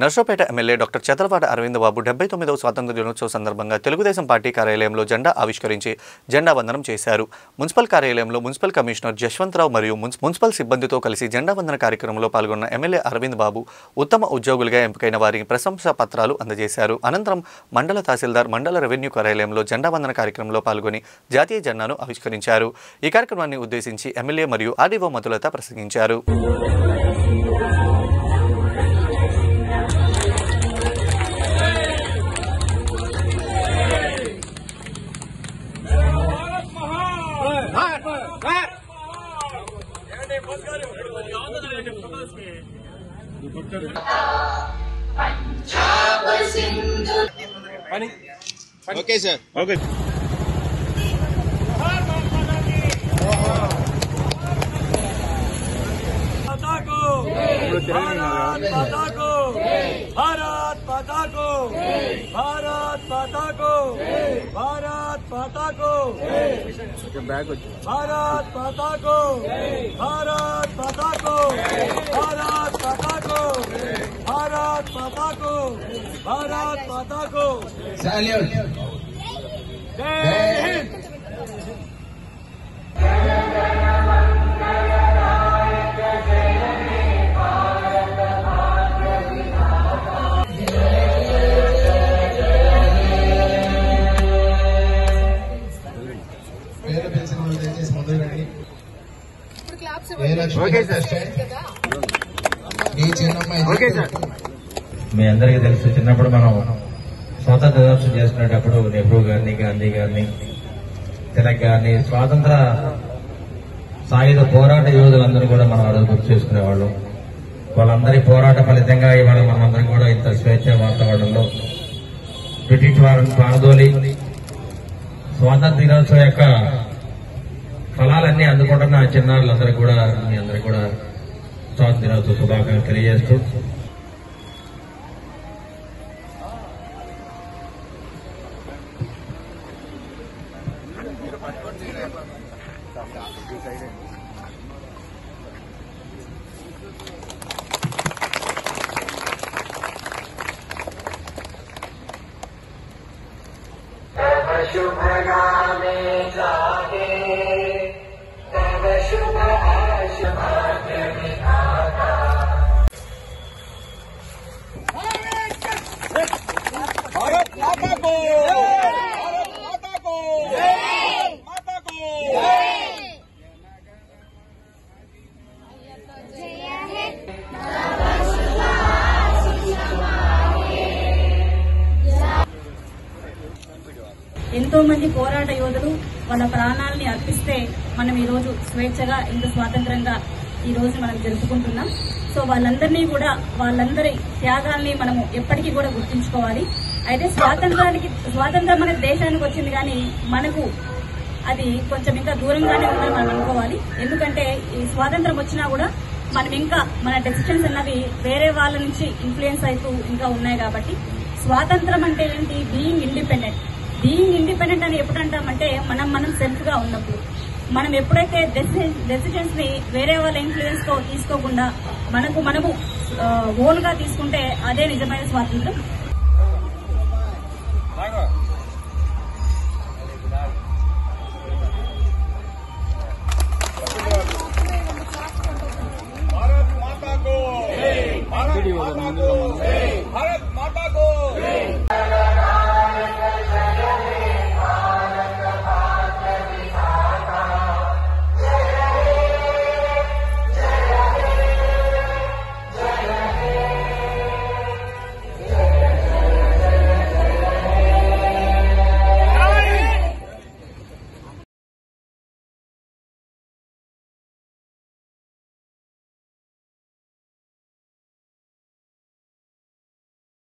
Narasaraopet MLA doctor Chadalavada Arvind బాబు 79వ స్వాతంత్ర దినోత్సవ సందర్భంగా తెలుగుదేశం పార్టీ కార్యాలయంలో జెండా ఆవిష్కరించి జెండా వందనం చేశారు. మున్సిపల్ కార్యాలయంలో మున్సిపల్ కమిషనర్ జశ్వంతరావు మరియు మున్సిపల్ సిబ్బందితో కలిసి జెండా వందన కార్యక్రమంలో పాల్గొన్న ఎమ్మెల్యే అరవింద్ బాబు ఉత్తమ ఉద్యోగులుగా ఎంపికైన వారికి ప్రశంసా పత్రాలు అందజేశారు. అనంతరం మండల తహసీల్దార్ మండల రెవెన్యూ కార్యాలయంలో జెండా వందన కార్యక్రమంలో పాల్గొని జాతీయ జెండాను ఆవిష్కరించారు. ఈ కార్యక్రమాన్ని ఉద్దేశించి ఎమ్మెల్యే మరియు ఆర్డీఓ మధులత ప్రసంగించారు. ఓకే సార్ ఓకే भारत माता को भारत माता को भारत माता को भारत माता को भारत माता को भारत माता को भारत माता को भारत माता को सैल्यूट। जय हिंद। మీ అందరికీ తెలుసు, చిన్నప్పుడు మనం స్వాతంత్ర దినోత్సవం చేసుకునేటప్పుడు నెహ్రూ గారిని, గాంధీ గారిని, తిలక్ గారిని, స్వాతంత్ర సాయుధ పోరాట యోధులందరూ కూడా మనం ఆ రోజు గుర్తు చేసుకునేవాళ్ళం. వాళ్ళందరి పోరాట ఫలితంగా ఇవాళ మనమందరం కూడా ఇంత స్వేచ్ఛ వాతావరణంలో బ్రిటిష్ వారిని పారదోలి స్వాతంత్ర దినోత్సవం యొక్క ఫలాలన్నీ అందుకుంటున్న చిన్నారులందరూ కూడా మీ అందరూ కూడా స్వాతంత్ర దినోత్సవ శుభాకాంక్షలు తెలియజేస్తూ शुभ नामे जागे तव शुभ आश भाग्य विधाता। भारत माता को भारत माता को माता को ఎంతో మంది పోరాట యోధులు వాళ్ళ ప్రాణాలని అర్పిస్తే మనం ఈ రోజు స్వేచ్ఛగా ఇంత స్వాతంత్రంగా ఈ రోజు మనం జరుపుకుంటున్నాం. సో వాళ్ళందరినీ కూడా వాళ్ళందరి త్యాగాల్ని మనము ఎప్పటికీ కూడా గుర్తుంచుకోవాలి. అయితే స్వాతంత్రం మన దేశానికి వచ్చింది, కానీ మనకు అది కొంచెం ఇంకా దూరంగానే ఉందని మనం అనుకోవాలి. ఎందుకంటే ఈ స్వాతంత్రం వచ్చినా కూడా మనం ఇంకా మన డెసిషన్స్ అన్నవి వేరే వాళ్ళ నుంచి ఇన్ఫ్లుయెన్స్ అవుతూ ఇంకా ఉన్నాయి. కాబట్టి స్వాతంత్రం అంటే ఏంటి? Being independent. బీయింగ్ ఇండిపెండెంట్ అని ఎప్పుడు అంటామంటే మనం సెల్ఫ్ గా ఉన్నప్పుడు. మనం ఎప్పుడైతే డెసిషన్స్ ని వేరే వాళ్ళ ఇన్ఫ్లుయెన్స్ తో తీసుకోకుండా మనము ఓన్ గా తీసుకుంటే అదే నిజమైన స్వాతంత్రం.